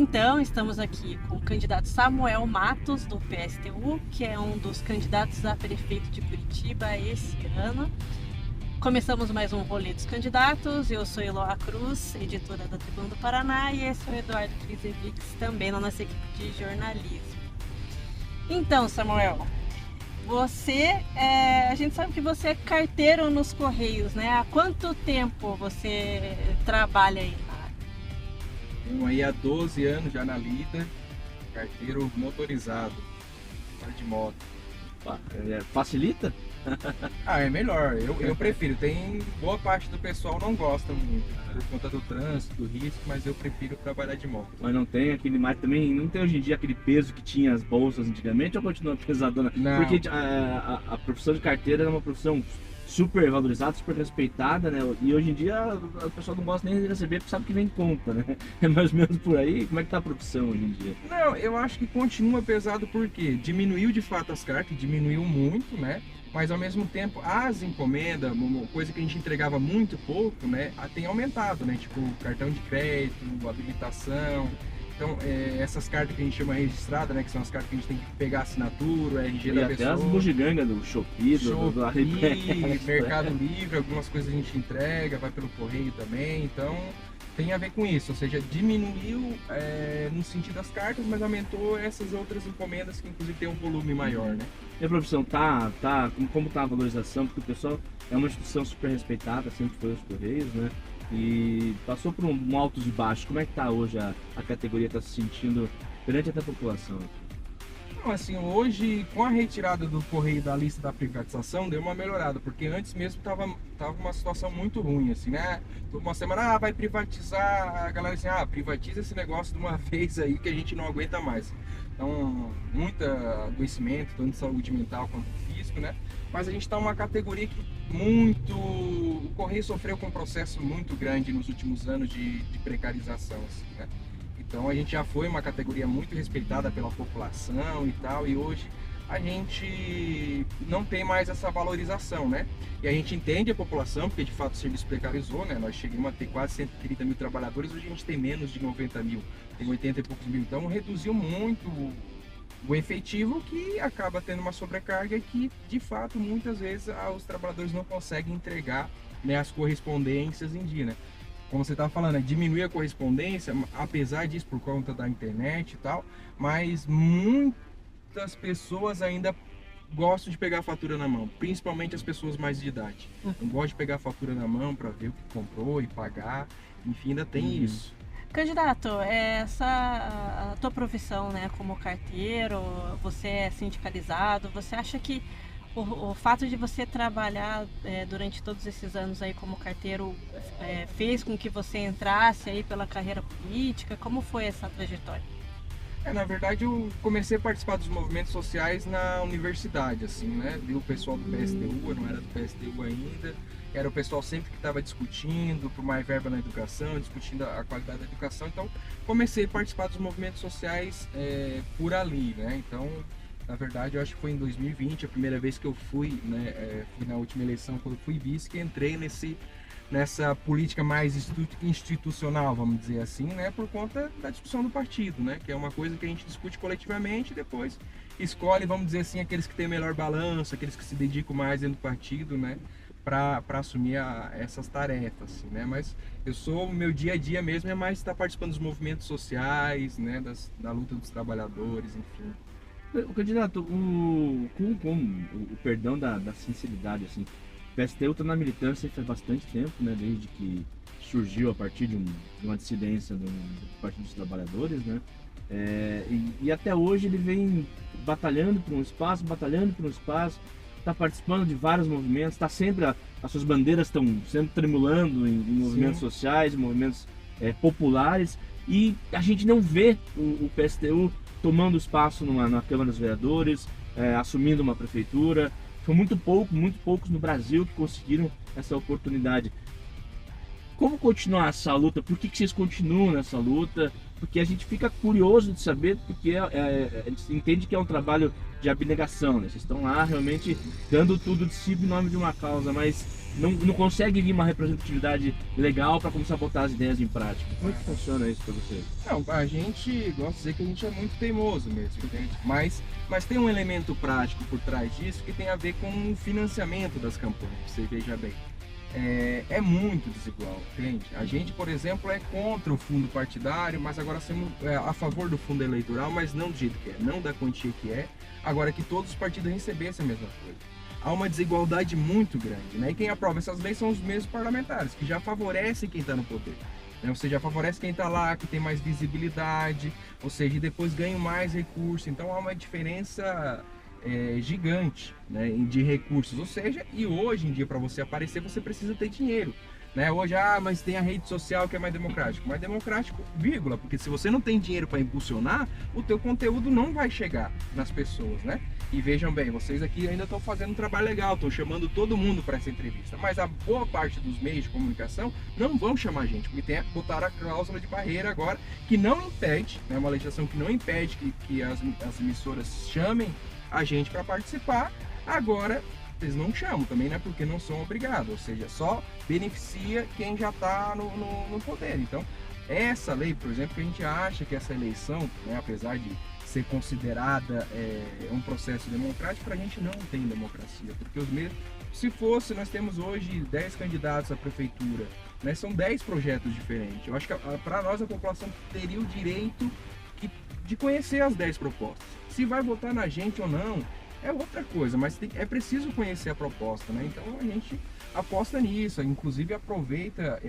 Então, estamos aqui com o candidato Samuel Matos, do PSTU, que é um dos candidatos a prefeito de Curitiba esse ano. Começamos mais um rolê dos candidatos. Eu sou Eloá Cruz, editora da Tribuna do Paraná, e esse é o Eduardo Krizevics, também na nossa equipe de jornalismo. Então, Samuel, a gente sabe que você é carteiro nos Correios, né? Há quanto tempo você trabalha aí na área? Estou aí há 12 anos já na lida, carteiro motorizado, de moto. Facilita? É melhor, eu prefiro. Tem boa parte do pessoal não gosta muito, por conta do trânsito, do risco, mas eu prefiro trabalhar de moto. Mas não tem aquele mais também, não tem hoje em dia aquele peso que tinha as bolsas antigamente, ou continua pesadona? Não. Porque a profissão de carteira é uma profissão super valorizada, super respeitada, né? E hoje em dia o pessoal não gosta nem de receber porque sabe que vem conta, né? É mais ou menos por aí. Como é que tá a profissão hoje em dia? Não, eu acho que continua pesado porque diminuiu de fato as cartas, diminuiu muito, né? Mas ao mesmo tempo as encomendas, uma coisa que a gente entregava muito pouco, né? Tem aumentado, né? Tipo cartão de crédito, habilitação. Então, essas cartas que a gente chama registrada, né? Que são as cartas que a gente tem que pegar a assinatura, o RG da até pessoa. as bugigangas do Shopee, do AliExpress, Mercado Livre, algumas coisas a gente entrega, vai pelo correio também. Então, tem a ver com isso. Ou seja, diminuiu no sentido das cartas, mas aumentou essas outras encomendas que inclusive tem um volume maior, né? E a profissão como tá a valorização? Porque o pessoal é uma instituição super respeitada, sempre foi os Correios, né? E passou por um altos e baixos. Como é que tá hoje a categoria, está se sentindo perante a população? Não, assim, hoje, com a retirada do Correio da lista da privatização, deu uma melhorada, porque antes mesmo tava uma situação muito ruim, assim, né? Uma semana, vai privatizar, a galera assim, privatiza esse negócio de uma vez aí que a gente não aguenta mais. Então, muito adoecimento, tanto de saúde mental quanto físico, né? Mas a gente está uma categoria que o Correio sofreu com um processo muito grande nos últimos anos de precarização, assim, né? Então a gente já foi uma categoria muito respeitada pela população e tal, e hoje a gente não tem mais essa valorização, né? E a gente entende a população, porque de fato o serviço precarizou, né? Nós chegamos a ter quase 130 mil trabalhadores, hoje a gente tem menos de 90 mil, tem 80 e poucos mil, então reduziu muito o efetivo, que acaba tendo uma sobrecarga e que de fato muitas vezes os trabalhadores não conseguem entregar, né, as correspondências em dia, né? Como você estava falando, diminuir a correspondência, apesar disso por conta da internet e tal, mas muitas pessoas ainda gostam de pegar a fatura na mão, principalmente as pessoas mais de idade. Não gostam de pegar a fatura na mão para ver o que comprou e pagar, enfim, ainda tem isso. Candidato, a tua profissão, né, como carteiro, você é sindicalizado, você acha que o fato de você trabalhar durante todos esses anos aí como carteiro fez com que você entrasse aí pela carreira política? Como foi essa trajetória? Na verdade, eu comecei a participar dos movimentos sociais na universidade, assim, né? Vi o pessoal do PSTU, eu não era do PSTU ainda, era o pessoal sempre que estava discutindo por mais verba na educação, discutindo a qualidade da educação, então comecei a participar dos movimentos sociais por ali, né? Então, na verdade, eu acho que foi em 2020, a primeira vez que eu fui, né? Fui na última eleição, quando eu fui vice, que entrei nessa política mais institucional, vamos dizer assim, né, por conta da discussão do partido, né, que é uma coisa que a gente discute coletivamente e depois escolhe, vamos dizer assim, aqueles que têm melhor balanço, aqueles que se dedicam mais dentro do partido, né, para assumir essas tarefas, assim, né, mas o meu dia a dia mesmo é mais estar participando dos movimentos sociais, né, da luta dos trabalhadores, enfim. O candidato, com o perdão da sinceridade, assim, o PSTU está na militância faz bastante tempo, né? Desde que surgiu a partir de uma dissidência do Partido dos Trabalhadores, né? E até hoje ele vem batalhando por um espaço, está participando de vários movimentos, está sempre, as suas bandeiras estão sempre tremulando em movimentos sociais, movimentos populares, e a gente não vê o PSTU tomando espaço na Câmara dos Vereadores, assumindo uma prefeitura. São muito poucos no Brasil que conseguiram essa oportunidade. Como continuar essa luta? Por que vocês continuam nessa luta? porque a gente fica curioso de saber, porque a gente entende que é um trabalho de abnegação, né? Vocês estão lá realmente dando tudo de si em nome de uma causa, mas não consegue vir uma representatividade legal para começar a botar as ideias em prática. Como é que funciona isso para vocês? Não, a gente gosta de dizer que a gente é muito teimoso mesmo, entende? Mas tem um elemento prático por trás disso que tem a ver com o financiamento das campanhas, você veja bem. É muito desigual, entende? A gente, por exemplo, é contra o fundo partidário, mas agora somos a favor do fundo eleitoral, mas não do jeito que é, não da quantia que é, agora que todos os partidos recebessem a mesma coisa. Há uma desigualdade muito grande, né? E quem aprova essas leis são os mesmos parlamentares, que já favorecem quem está no poder. Né? Ou seja, favorece quem está lá, que tem mais visibilidade, ou seja, e depois ganha mais recursos. Então há uma diferença gigante, né, de recursos. Ou seja, e hoje em dia para você aparecer você precisa ter dinheiro. Né? Hoje, mas tem a rede social que é mais democrático. Mais democrático, vírgula, porque se você não tem dinheiro para impulsionar, o teu conteúdo não vai chegar nas pessoas, né? E vejam bem, vocês aqui ainda estão fazendo um trabalho legal, estão chamando todo mundo para essa entrevista, mas a boa parte dos meios de comunicação não vão chamar a gente, porque botaram a cláusula de barreira agora, que não impede, né, uma legislação que não impede que as emissoras chamem a gente para participar. Agora eles não chamam também, né, porque não são obrigados, ou seja, só beneficia quem já está no poder. Então essa lei, por exemplo, que a gente acha que essa eleição, né, apesar de ser considerada um processo democrático, para a gente não tem democracia, porque os mesmos, se fosse, nós temos hoje 10 candidatos à prefeitura, né, são 10 projetos diferentes. Eu acho que para nós a população teria o direito de conhecer as 10 propostas. Se vai votar na gente ou não é outra coisa, mas é preciso conhecer a proposta, né? Então a gente aposta nisso, inclusive aproveita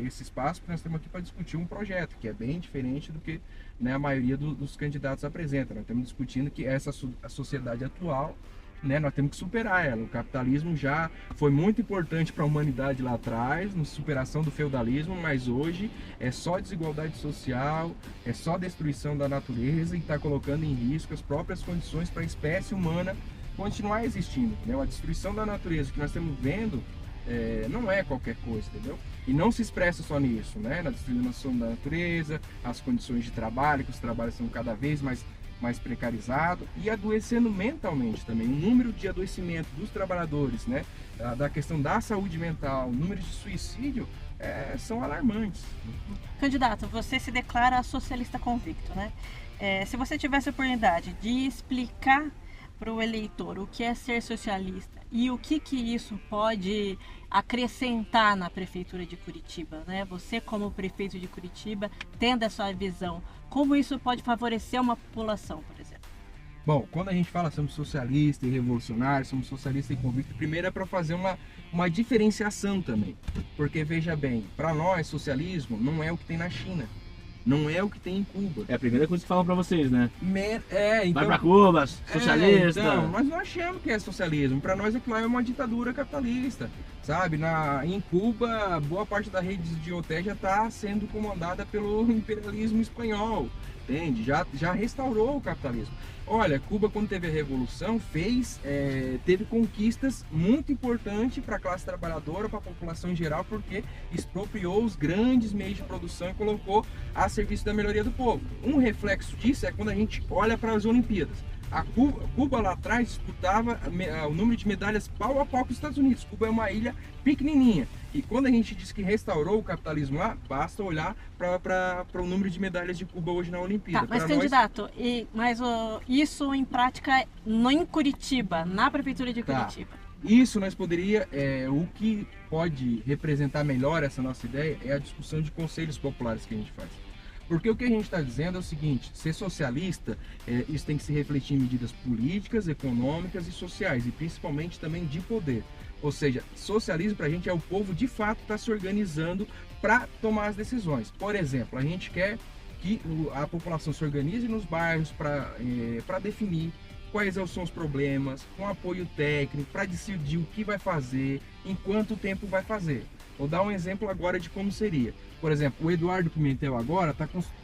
esse espaço que nós temos aqui para discutir um projeto que é bem diferente do que, né, a maioria dos candidatos apresenta. Nós estamos discutindo que a sociedade atual, né, nós temos que superar ela. O capitalismo já foi muito importante para a humanidade lá atrás, na superação do feudalismo, mas hoje é só desigualdade social, é só destruição da natureza e está colocando em risco as próprias condições para a espécie humana continuar existindo. Né? A destruição da natureza que nós estamos vendo não é qualquer coisa, entendeu? E não se expressa só nisso, né? Na destruição da natureza, as condições de trabalho, que os trabalhos são cada vez mais precarizado e adoecendo mentalmente também. O número de adoecimento dos trabalhadores, né, da questão da saúde mental, o número de suicídio são alarmantes. Candidato, você se declara socialista convicto, né? Se você tivesse a oportunidade de explicar para o eleitor o que é ser socialista e o que isso pode acrescentar na prefeitura de Curitiba, né? Você como prefeito de Curitiba, tendo a sua visão, como isso pode favorecer uma população, por exemplo? Bom, quando a gente fala somos socialista e revolucionário, somos socialista e convicto, primeiro é para fazer uma diferenciação também, porque veja bem, para nós socialismo não é o que tem na China. Não é o que tem em Cuba. É a primeira coisa que falam pra vocês, né? Então, vai pra Cuba, socialista. Então, nós não achamos que é socialismo. Para nós aquilo lá é uma ditadura capitalista, sabe? Em Cuba, boa parte da rede de hotéis já está sendo comandada pelo imperialismo espanhol, entende? Já restaurou o capitalismo. Olha, Cuba, quando teve a Revolução, teve conquistas muito importantes para a classe trabalhadora, para a população em geral, porque expropriou os grandes meios de produção e colocou a serviço da melhoria do povo. Um reflexo disso é quando a gente olha para as Olimpíadas. Cuba lá atrás disputava o número de medalhas pau a pau com os Estados Unidos. Cuba é uma ilha pequenininha. E quando a gente diz que restaurou o capitalismo lá, basta olhar para o número de medalhas de Cuba hoje na Olimpíada. Tá, mas candidato, isso em prática em Curitiba, na prefeitura de Curitiba. Tá. Isso nós poderia, o que pode representar melhor essa nossa ideia é a discussão de conselhos populares que a gente faz. Porque o que a gente está dizendo é o seguinte, ser socialista, isso tem que se refletir em medidas políticas, econômicas e sociais, e principalmente também de poder. Ou seja, socialismo para a gente é o povo de fato estar se organizando para tomar as decisões. Por exemplo, a gente quer que a população se organize nos bairros para definir quais são os problemas, com apoio técnico, para decidir o que vai fazer, em quanto tempo vai fazer. Vou dar um exemplo agora de como seria. Por exemplo, o Eduardo Pimentel agora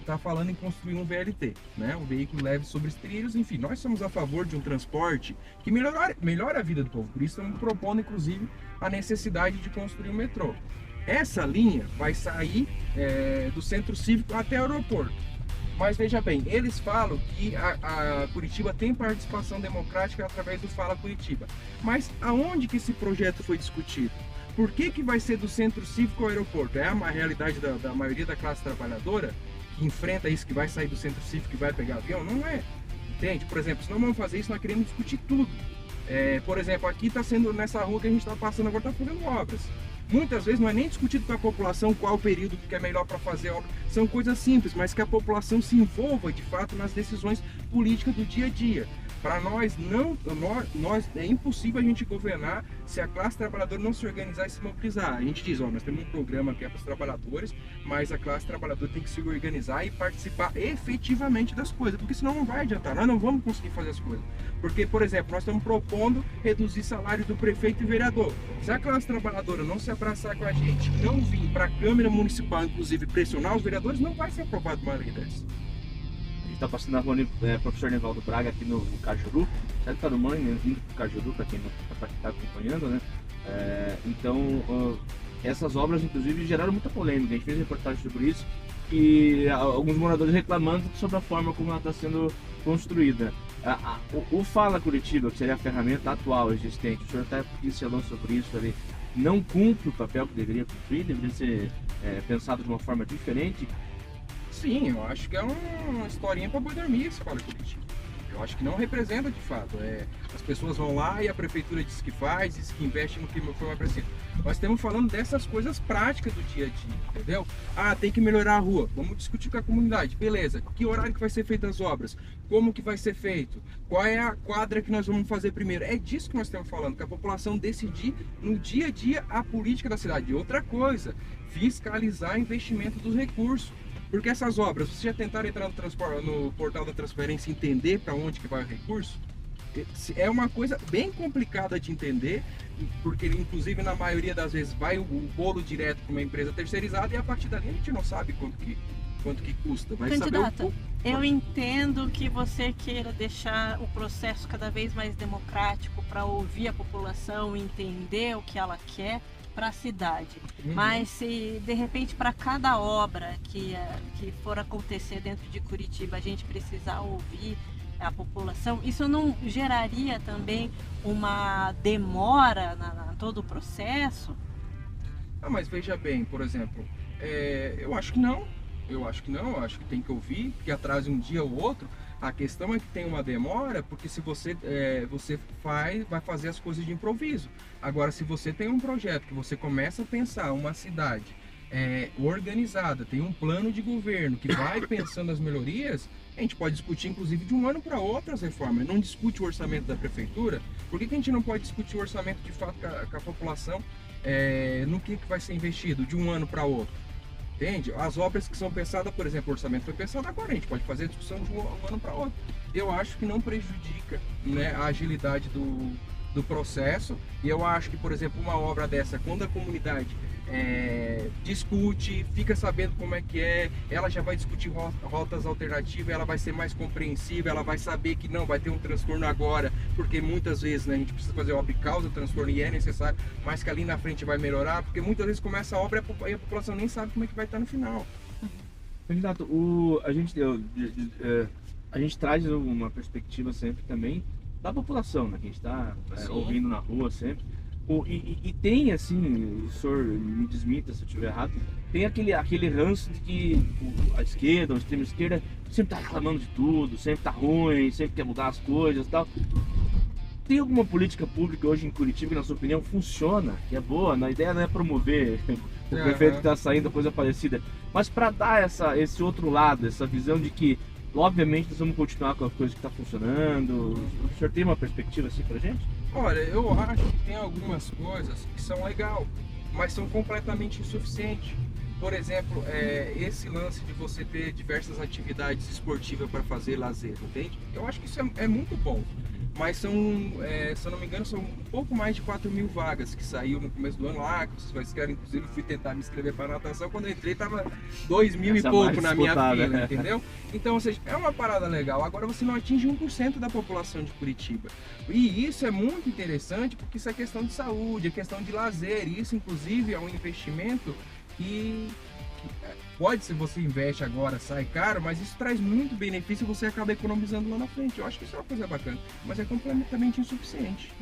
está falando em construir um VLT, né? Um veículo leve sobre os trilhos. Enfim, nós somos a favor de um transporte que melhora a vida do povo. Por isso estamos propondo, inclusive, a necessidade de construir um metrô. Essa linha vai sair do centro cívico até o aeroporto. Mas veja bem, eles falam que a Curitiba tem participação democrática através do Fala Curitiba. Mas aonde que esse projeto foi discutido? Por que vai ser do centro cívico ao aeroporto? É a realidade da maioria da classe trabalhadora que enfrenta isso, que vai sair do centro cívico e vai pegar avião? Não é. Entende? Por exemplo, se não vamos fazer isso, nós queremos discutir tudo. Por exemplo, aqui está sendo, nessa rua que a gente está passando agora, está fazendo obras. Muitas vezes não é nem discutido com a população qual o período que é melhor para fazer a obra. São coisas simples, mas que a população se envolva de fato nas decisões políticas do dia a dia. Para nós, é impossível a gente governar se a classe trabalhadora não se organizar e se mobilizar. A gente diz, nós temos um programa que é para os trabalhadores, mas a classe trabalhadora tem que se organizar e participar efetivamente das coisas, porque senão não vai adiantar, nós não vamos conseguir fazer as coisas. Porque, por exemplo, nós estamos propondo reduzir salário do prefeito e vereador. Se a classe trabalhadora não se abraçar com a gente, não vir para a Câmara Municipal, inclusive pressionar os vereadores, não vai ser aprovado uma lei dessa. Está passando a rua professor Nivaldo Braga aqui no Cajuru, sai do Tarumã, indo para o Cajuru, para quem está acompanhando, né? Então, essas obras, inclusive, geraram muita polêmica. A gente fez reportagem sobre isso e alguns moradores reclamando sobre a forma como ela está sendo construída. O Fala Curitiba, que seria a ferramenta atual existente, o senhor está pincelando sobre isso ali, não cumpre o papel que deveria cumprir, deveria ser pensado de uma forma diferente? Sim, eu acho que é uma historinha para boi dormir esse Fala Curitiba. Eu acho que não representa de fato. As pessoas vão lá e a prefeitura diz que faz, diz que investe no que foi mais preciso. Nós estamos falando dessas coisas práticas do dia a dia, entendeu? Tem que melhorar a rua, vamos discutir com a comunidade, beleza. Que horário que vai ser feita as obras? Como que vai ser feito? Qual é a quadra que nós vamos fazer primeiro? É disso que nós estamos falando, que a população decidir no dia a dia a política da cidade. E outra coisa, fiscalizar o investimento dos recursos. Porque essas obras, vocês já tentaram entrar no portal da transferência e entender para onde que vai o recurso? É uma coisa bem complicada de entender, porque inclusive na maioria das vezes vai o bolo direto para uma empresa terceirizada e a partir dali a gente não sabe quanto que custa. Vai Candidata, eu entendo que você queira deixar o processo cada vez mais democrático para ouvir a população, entender o que ela quer para a cidade. Mas se de repente para cada obra que for acontecer dentro de Curitiba a gente precisar ouvir a população, isso não geraria também uma demora na todo o processo? Mas veja bem, por exemplo, eu acho que não. Eu acho que tem que ouvir, que atrase um dia ou outro. A questão é que tem uma demora, porque se você vai fazer as coisas de improviso. Agora, se você tem um projeto que você começa a pensar uma cidade organizada, tem um plano de governo que vai pensando as melhorias, a gente pode discutir inclusive de um ano para outro as reformas. Não discute o orçamento da prefeitura. Por que a gente não pode discutir o orçamento de fato com a população no que vai ser investido de um ano para outro? Entende? As obras que são pensadas, por exemplo, o orçamento foi pensado agora, a gente pode fazer a discussão de um ano para outro. Eu acho que não prejudica, né, a agilidade do processo. E eu acho que, por exemplo, uma obra dessa, quando a comunidade discute, fica sabendo como é que ela já vai discutir rotas alternativas, ela vai ser mais compreensiva, ela vai saber que não vai ter um transtorno agora, porque muitas vezes, né, a gente precisa fazer a obra que causa transtorno e é necessário, mas que ali na frente vai melhorar, porque muitas vezes começa a obra e a população nem sabe como é que vai estar no final. Candidato, a gente traz uma perspectiva sempre também da população, né, que a gente está ouvindo na rua sempre. E tem, assim, o senhor me desmita se eu estiver errado, tem aquele ranço de que a esquerda, a extrema esquerda, sempre está reclamando de tudo, sempre está ruim, sempre quer mudar as coisas e tal. Tem alguma política pública hoje em Curitiba que, na sua opinião, funciona, que é boa? A ideia não é promover o prefeito que está saindo, coisa parecida, mas para dar esse outro lado, essa visão de que, obviamente, nós vamos continuar com as coisas que estão funcionando. O senhor tem uma perspectiva assim pra gente? Olha, eu acho que tem algumas coisas que são legais, mas são completamente insuficientes. Por exemplo, esse lance de você ter diversas atividades esportivas para fazer lazer, entende? Eu acho que isso é muito bom. Mas são, se eu não me engano, são um pouco mais de 4.000 vagas que saiu no começo do ano lá, que vocês querem, inclusive eu fui tentar me inscrever para natação, quando eu entrei tava 2.000 e pouco na minha fila, entendeu? Então, ou seja, é uma parada legal, agora você não atinge 1% da população de Curitiba. E isso é muito interessante, porque isso é questão de saúde, é questão de lazer, e isso inclusive é um investimento que pode, se você investe agora, sai caro, mas isso traz muito benefício e você acaba economizando lá na frente. Eu acho que isso é uma coisa bacana, mas é completamente insuficiente.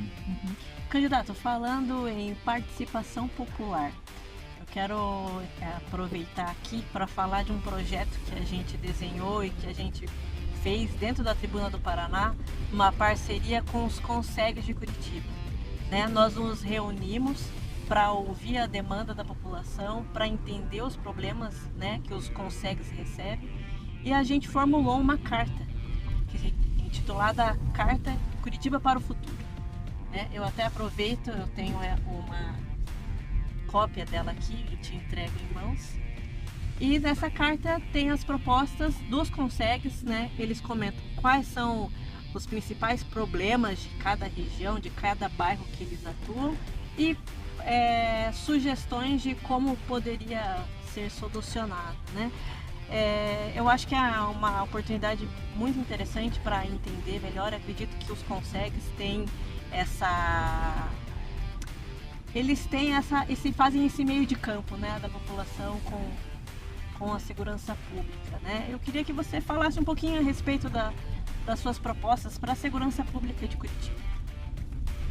Candidato, falando em participação popular, eu quero aproveitar aqui para falar de um projeto que a gente desenhou e que a gente fez dentro da Tribuna do Paraná, uma parceria com os Consegues de Curitiba. Né? Nós nos reunimos para ouvir a demanda da população, para entender os problemas, né, que os Consegues recebem, e a gente formulou uma carta, intitulada Carta Curitiba para o Futuro. Né? Eu até aproveito, eu tenho uma cópia dela aqui e te entrego em mãos. E nessa carta tem as propostas dos Consegues, né? Eles comentam quais são os principais problemas de cada região, de cada bairro que eles atuam e sugestões de como poderia ser solucionado, né? Eu acho que é uma oportunidade muito interessante para entender melhor. Acredito que os Consegues têm fazem esse meio de campo, né, da população com a segurança pública, né? Eu queria que você falasse um pouquinho a respeito das suas propostas para a segurança pública de Curitiba.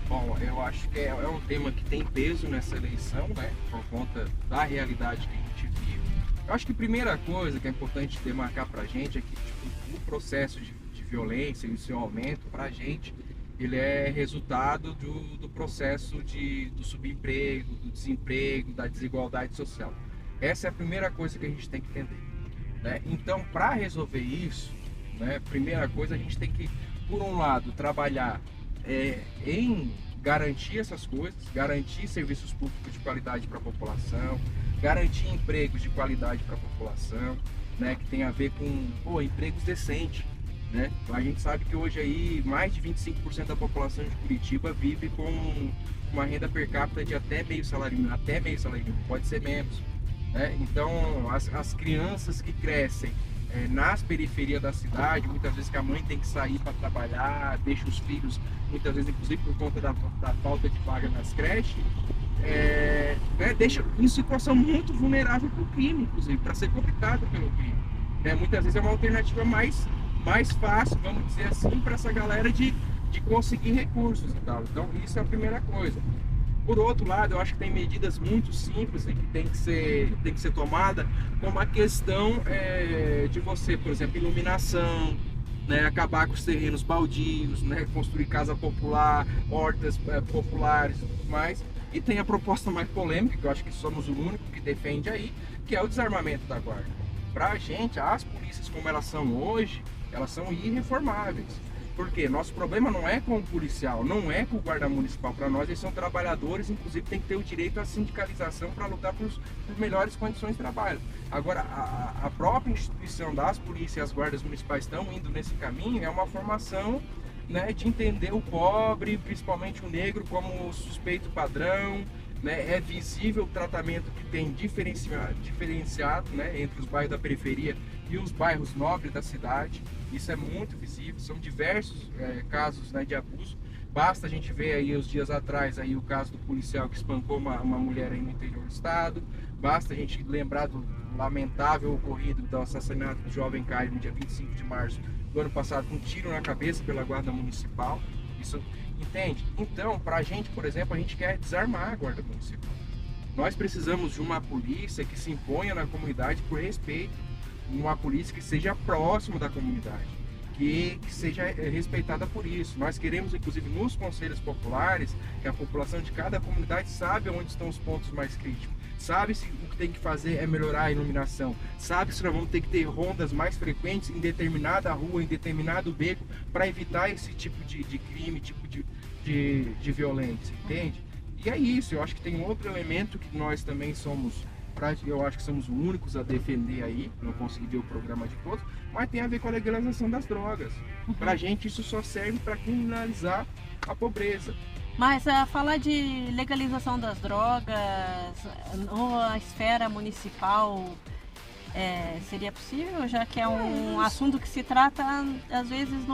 Bom, eu acho que é um tema que tem peso nessa eleição, né, por conta da realidade que a gente vive. Eu acho que a primeira coisa que é importante demarcar para a gente é que o processo de violência e o seu aumento, para a gente, ele é resultado do processo do subemprego, do desemprego, da desigualdade social. Essa é a primeira coisa que a gente tem que entender. Né? Então, para resolver isso, né, primeira coisa, a gente tem que, por um lado, trabalhar em garantir essas coisas, garantir serviços públicos de qualidade para a população, garantir empregos de qualidade para a população, né, que tem a ver com empregos decentes. Né? A gente sabe que hoje aí mais de 25% da população de Curitiba vive com uma renda per capita de até meio salário mínimo, pode ser menos. Né? Então as crianças que crescem nas periferias da cidade, muitas vezes que a mãe tem que sair para trabalhar, deixa os filhos, muitas vezes inclusive por conta da falta de vaga nas creches, deixa em situação muito vulnerável para o crime, inclusive, para ser cooptado pelo crime. Muitas vezes é uma alternativa mais fácil, vamos dizer assim, para essa galera de conseguir recursos e tal. Então isso é a primeira coisa. Por outro lado, eu acho que tem medidas muito simples que tem que ser tomada, como a questão de você, por exemplo, iluminação, né, acabar com os terrenos baldios, né, construir casa popular, hortas populares e tudo mais. E tem a proposta mais polêmica, que eu acho que somos o único que defende aí, que é o desarmamento da guarda. Para a gente, as polícias como elas são hoje, elas são irreformáveis. Porque nosso problema não é com o policial, não é com o guarda municipal. Para nós, eles são trabalhadores, inclusive tem que ter o direito à sindicalização para lutar por melhores condições de trabalho. Agora, a própria instituição das polícias e as guardas municipais estão indo nesse caminho, é uma formação, né, de entender o pobre, principalmente o negro, como suspeito padrão. Né, é visível o tratamento que tem diferenciado, né, entre os bairros da periferia e os bairros nobres da cidade. Isso é muito visível, são diversos casos, né, de abuso. Basta a gente ver aí os dias atrás aí o caso do policial que espancou uma mulher aí no interior do estado. Basta a gente lembrar do lamentável ocorrido do assassinato do jovem Caio no dia 25 de março do ano passado, com um tiro na cabeça pela guarda municipal. Isso, entende? Então, pra gente, por exemplo, a gente quer desarmar a guarda municipal. Nós precisamos de uma polícia que se imponha na comunidade por respeito, uma polícia que seja próxima da comunidade, que seja respeitada por isso. Nós queremos, inclusive, nos conselhos populares, que a população de cada comunidade sabe onde estão os pontos mais críticos, sabe se o que tem que fazer é melhorar a iluminação, sabe se nós vamos ter que ter rondas mais frequentes em determinada rua, em determinado beco, para evitar esse tipo de crime, tipo de violência, entende? E é isso, eu acho que tem outro elemento que nós também eu acho que somos os únicos a defender aí, não consegui ver o programa de todos, mas tem a ver com a legalização das drogas. Pra gente isso só serve para criminalizar a pobreza. Mas falar de legalização das drogas na esfera municipal seria possível, já que é um assunto que se trata às vezes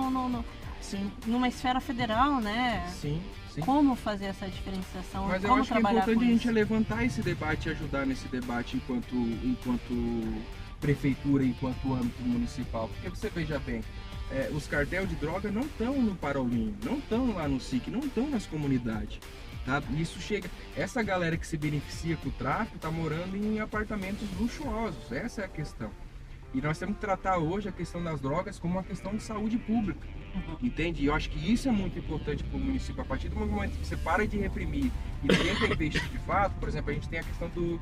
numa esfera federal, né? Sim. Como fazer essa diferenciação? Mas como eu acho que é trabalhar importante com a gente isso? levantar esse debate e ajudar nesse debate enquanto prefeitura enquanto âmbito municipal. Porque você veja bem, os cartéis de droga não estão no Parolinho, não estão lá no SIC, não estão nas comunidades. Tá? Isso chega. Essa galera que se beneficia com o tráfico está morando em apartamentos luxuosos, essa é a questão. E nós temos que tratar hoje a questão das drogas como uma questão de saúde pública, entende? E eu acho que isso é muito importante para o município. A partir do momento que você para de reprimir e tenta investir de fato, por exemplo, a gente tem a questão do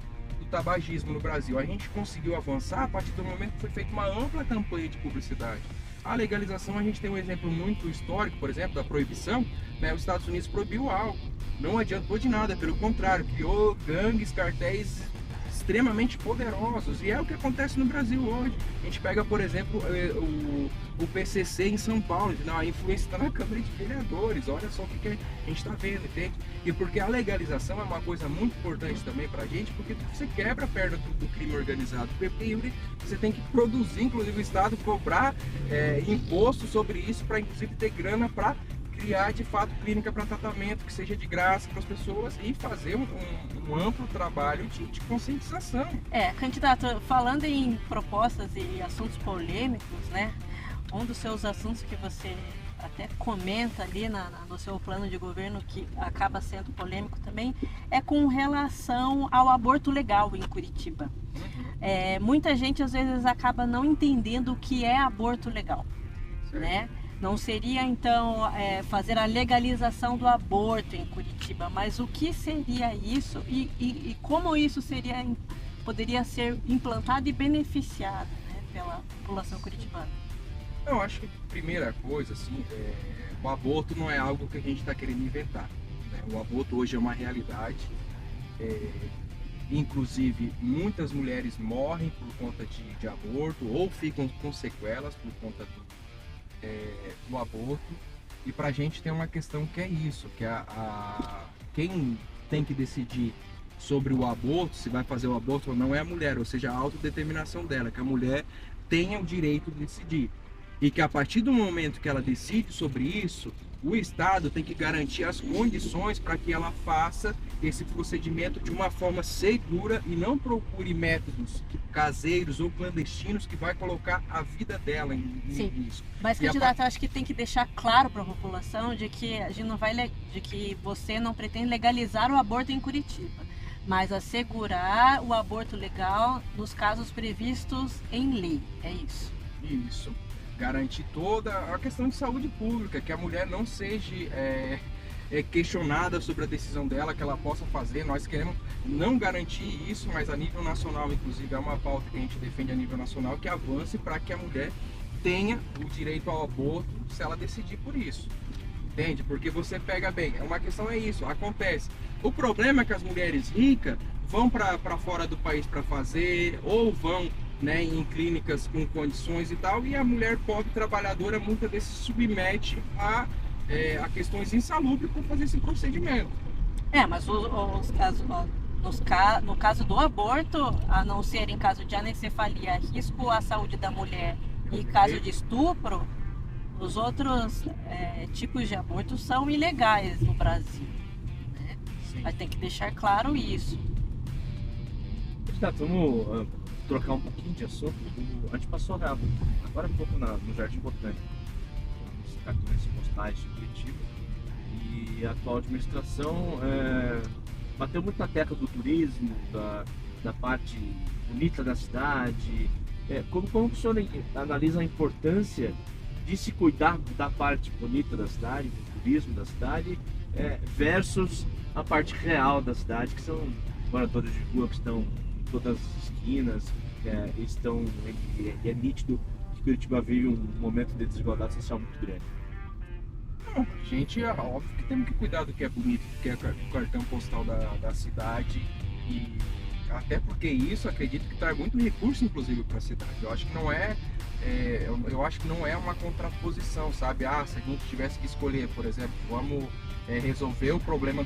tabagismo no Brasil. A gente conseguiu avançar a partir do momento que foi feita uma ampla campanha de publicidade. A legalização, a gente tem um exemplo muito histórico, por exemplo, da proibição, né? Os Estados Unidos proibiu o álcool. Não adiantou de nada, pelo contrário, criou gangues, cartéis extremamente poderosos, e é o que acontece no Brasil hoje. A gente pega, por exemplo, o PCC em São Paulo, a influência está na Câmara de Vereadores, olha só o que a gente está vendo, entende? E porque a legalização é uma coisa muito importante também para a gente, porque você quebra a perna do crime organizado, porque você tem que produzir, inclusive o Estado cobrar imposto sobre isso, para inclusive ter grana para criar de fato clínica para tratamento que seja de graça para as pessoas e fazer um amplo trabalho de conscientização. Candidato, falando em propostas e assuntos polêmicos, né? Um dos seus assuntos que você até comenta ali no seu plano de governo, que acaba sendo polêmico também, é com relação ao aborto legal em Curitiba. Muita gente às vezes acaba não entendendo o que é aborto legal, né? Não seria, então, fazer a legalização do aborto em Curitiba, mas o que seria isso e como isso poderia ser implantado e beneficiado, né, pela população curitibana? Eu acho que a primeira coisa, assim, o aborto não é algo que a gente está querendo inventar, né? O aborto hoje é uma realidade. Inclusive, muitas mulheres morrem por conta de aborto ou ficam com sequelas por conta do aborto, e pra gente tem uma questão que é isso, que quem tem que decidir sobre o aborto, se vai fazer o aborto ou não, é a mulher, ou seja, a autodeterminação dela, que a mulher tenha o direito de decidir, e que a partir do momento que ela decide sobre isso, o Estado tem que garantir as condições para que ela faça esse procedimento de uma forma segura e não procure métodos caseiros ou clandestinos que vai colocar a vida dela em risco. Mas, candidato, eu acho que tem que deixar claro para a população de que a gente de que você não pretende legalizar o aborto em Curitiba, mas assegurar o aborto legal nos casos previstos em lei. É isso. Isso. Garantir toda a questão de saúde pública, que a mulher não seja questionada sobre a decisão dela, que ela possa fazer. Nós queremos não garantir isso, mas a nível nacional, inclusive, é uma pauta que a gente defende a nível nacional, que avance para que a mulher tenha o direito ao aborto se ela decidir por isso. Entende? Porque você pega bem, uma questão é isso, acontece. O problema é que as mulheres ricas vão para fora do país para fazer, ou vão, né, em clínicas com condições e tal, e a mulher pobre trabalhadora muitas vezes se submete a questões insalubres por fazer esse procedimento. Mas no caso do aborto, a não ser em caso de anencefalia, risco à saúde da mulher e caso de estupro, os outros tipos de aborto são ilegais no Brasil, né? Mas tem que deixar claro isso. Vamos trocar um pouquinho de assunto. A gente passou agora há pouco no Jardim Botânico, nos cartões postais de Curitiba, e a atual administração bateu muito na tecla do turismo, da parte bonita da cidade. Como o senhor analisa a importância de se cuidar da parte bonita da cidade, do turismo da cidade, versus a parte real da cidade, que são moradores de rua que estão em todas as esquinas, é nítido que Curitiba vive um momento de desigualdade social muito grande. Não, a gente é óbvio que temos que cuidar do que é bonito, do que é o cartão postal da cidade, e até porque isso acredito que traz muito recurso, inclusive, para a cidade. Eu acho que não é uma contraposição, sabe? Se a gente tivesse que escolher, por exemplo, vamos resolver o problema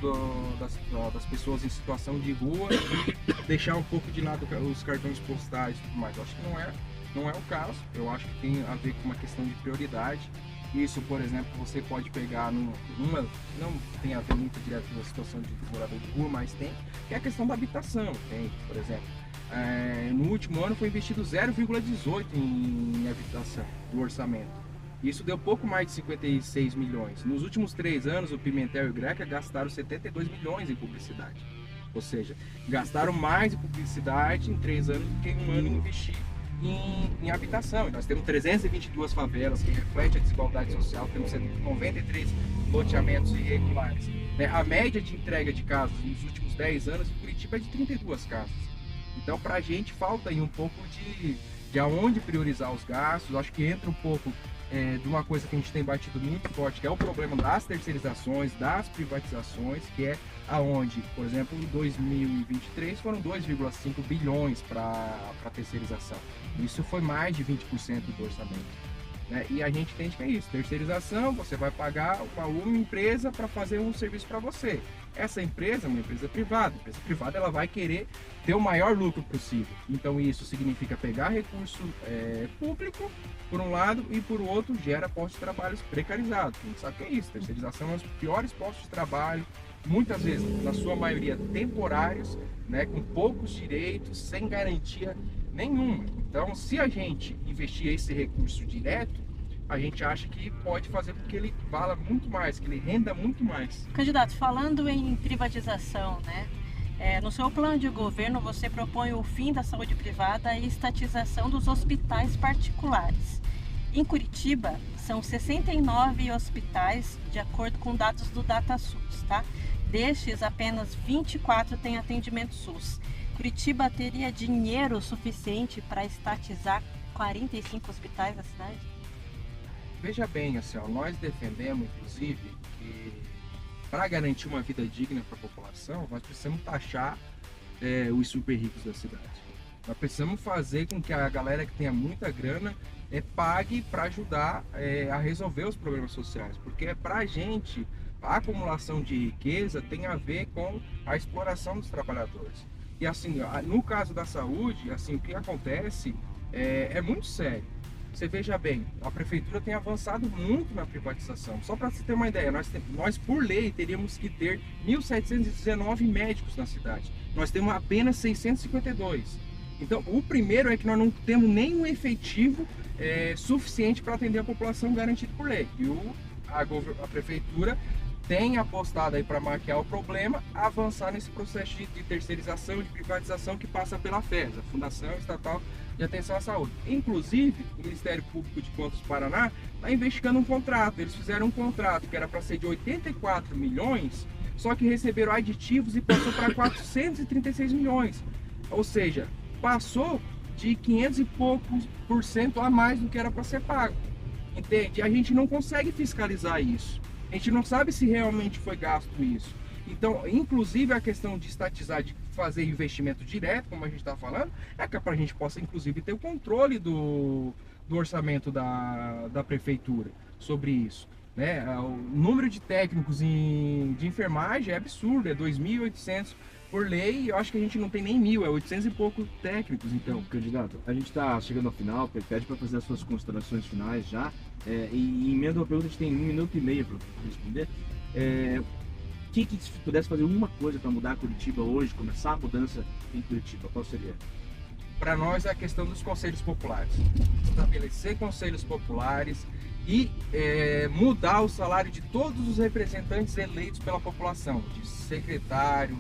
das pessoas em situação de rua e deixar um pouco de lado os cartões postais e tudo mais. Eu acho que não é o caso. Eu acho que tem a ver com uma questão de prioridade. Isso, por exemplo, você pode pegar não tem a ver muito direto com a situação de morador de rua, mas tem, que é a questão da habitação, tem, por exemplo. no último ano foi investido 0,18 em habitação do orçamento. Isso deu pouco mais de 56 milhões. Nos últimos 3 anos, o Pimentel e o Greca gastaram 72 milhões em publicidade. Ou seja, gastaram mais em publicidade em 3 anos do que em um ano investir em habitação. E nós temos 322 favelas, que reflete a desigualdade social, temos 93 loteamentos irregulares. A média de entrega de casas nos últimos 10 anos em Curitiba é de 32 casas. Então, para a gente, falta aí um pouco de aonde priorizar os gastos. Acho que entra um pouco de uma coisa que a gente tem batido muito forte, que é o problema das terceirizações, das privatizações, que é aonde, por exemplo, em 2023 foram 2,5 bilhões para terceirização. Isso foi mais de 20% do orçamento. E a gente entende que é isso, terceirização, você vai pagar uma empresa para fazer um serviço para você. Essa empresa é uma empresa privada. A empresa privada ela vai querer ter o maior lucro possível. Então isso significa pegar recurso público, por um lado, e por outro gera postos de trabalho precarizados. A gente sabe que é isso, terceirização é um dos piores postos de trabalho, muitas vezes, na sua maioria, temporários, com poucos direitos, sem garantia nenhuma. Então, se a gente investir esse recurso direto, a gente acha que pode fazer com que ele vala muito mais, que ele renda muito mais. Candidato, falando em privatização, no seu plano de governo você propõe o fim da saúde privada e estatização dos hospitais particulares. Em Curitiba, são 69 hospitais, de acordo com dados do DataSUS, tá? Destes, apenas 24 têm atendimento SUS. Curitiba teria dinheiro suficiente para estatizar 45 hospitais da cidade? Veja bem, nós defendemos, inclusive, que para garantir uma vida digna para a população, nós precisamos taxar os super ricos da cidade. Nós precisamos fazer com que a galera que tenha muita grana pague para ajudar a resolver os problemas sociais, porque para a gente a acumulação de riqueza tem a ver com a exploração dos trabalhadores. E no caso da saúde, o que acontece é muito sério. Você veja bem, a prefeitura tem avançado muito na privatização. Só para você ter uma ideia, nós por lei teríamos que ter 1.719 médicos na cidade. Nós temos apenas 652. Então, o primeiro é que nós não temos nenhum efetivo suficiente para atender a população garantido por lei. E a prefeitura tem apostado aí para maquiar o problema, avançar nesse processo de terceirização, de privatização que passa pela FES, a Fundação Estatal de Atenção à Saúde. Inclusive, o Ministério Público de Contas do Paraná está investigando um contrato. Eles fizeram um contrato que era para ser de 84 milhões, só que receberam aditivos e passou para 436 milhões. Ou seja, passou de 500 e poucos % a mais do que era para ser pago. Entende? A gente não consegue fiscalizar isso. A gente não sabe se realmente foi gasto isso. Então, inclusive a questão de estatizar, de fazer investimento direto, como a gente está falando, é que para a gente possa inclusive ter o controle do orçamento da prefeitura sobre isso. O número de técnicos de enfermagem é absurdo, é 2.800 por lei, eu acho que a gente não tem nem 1.000, é 800 e poucos técnicos. Então, candidato, a gente está chegando ao final, pede para fazer as suas considerações finais já, e emenda uma pergunta, a gente tem 1 minuto e meio para responder. Que se pudesse fazer uma coisa para mudar Curitiba hoje, começar a mudança em Curitiba, qual seria? Para nós é a questão dos conselhos populares. Estabelecer conselhos populares e mudar o salário de todos os representantes eleitos pela população, de secretário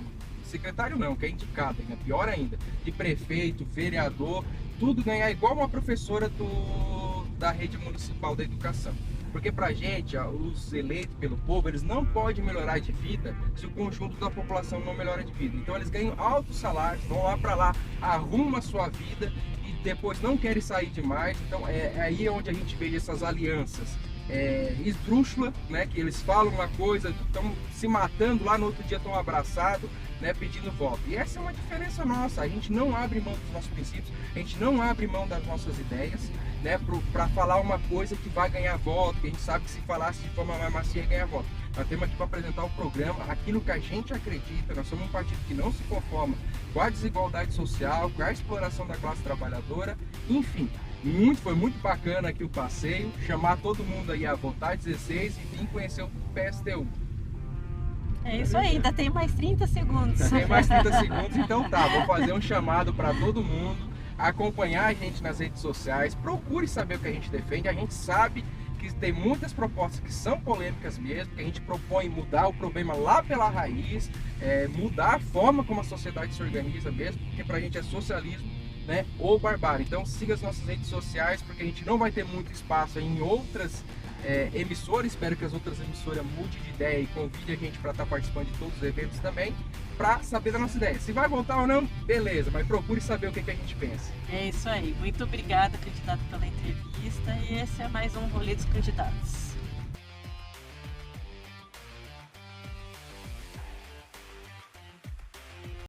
não, que é indicado, pior ainda, de prefeito, vereador, tudo ganhar igual uma professora da rede municipal da educação. Porque pra gente, os eleitos pelo povo, eles não podem melhorar de vida se o conjunto da população não melhora de vida. Então eles ganham altos salários, vão lá pra lá, arrumam a sua vida e depois não querem sair demais. Então é aí onde a gente vê essas alianças esdrúxulas, que eles falam uma coisa, estão se matando, lá no outro dia estão abraçados, pedindo voto. E essa é uma diferença nossa, a gente não abre mão dos nossos princípios, a gente não abre mão das nossas ideias, para falar uma coisa que vai ganhar voto, que a gente sabe que se falasse de forma mais macia ganha voto. Nós temos aqui para apresentar o programa, aquilo que a gente acredita. Nós somos um partido que não se conforma com a desigualdade social, com a exploração da classe trabalhadora, enfim. Foi muito bacana aqui o passeio, chamar todo mundo aí a votar 16 e vir conhecer o PSTU. É isso aí, ainda tem mais 30 segundos. Tem mais 30 segundos, então tá, vou fazer um chamado para todo mundo acompanhar a gente nas redes sociais, procure saber o que a gente defende. A gente sabe que tem muitas propostas que são polêmicas mesmo, que a gente propõe mudar o problema lá pela raiz, mudar a forma como a sociedade se organiza mesmo, porque pra gente é socialismo, né, ou barbárie. Então siga as nossas redes sociais, porque a gente não vai ter muito espaço em outras emissoras. Espero que as outras emissoras mudem de ideia e convidem a gente para estar participando de todos os eventos também, para saber da nossa ideia. Se vai voltar ou não, beleza, mas procure saber o que a gente pensa. É isso aí. Muito obrigada, candidato, pela entrevista. E esse é mais um Rolê dos Candidatos.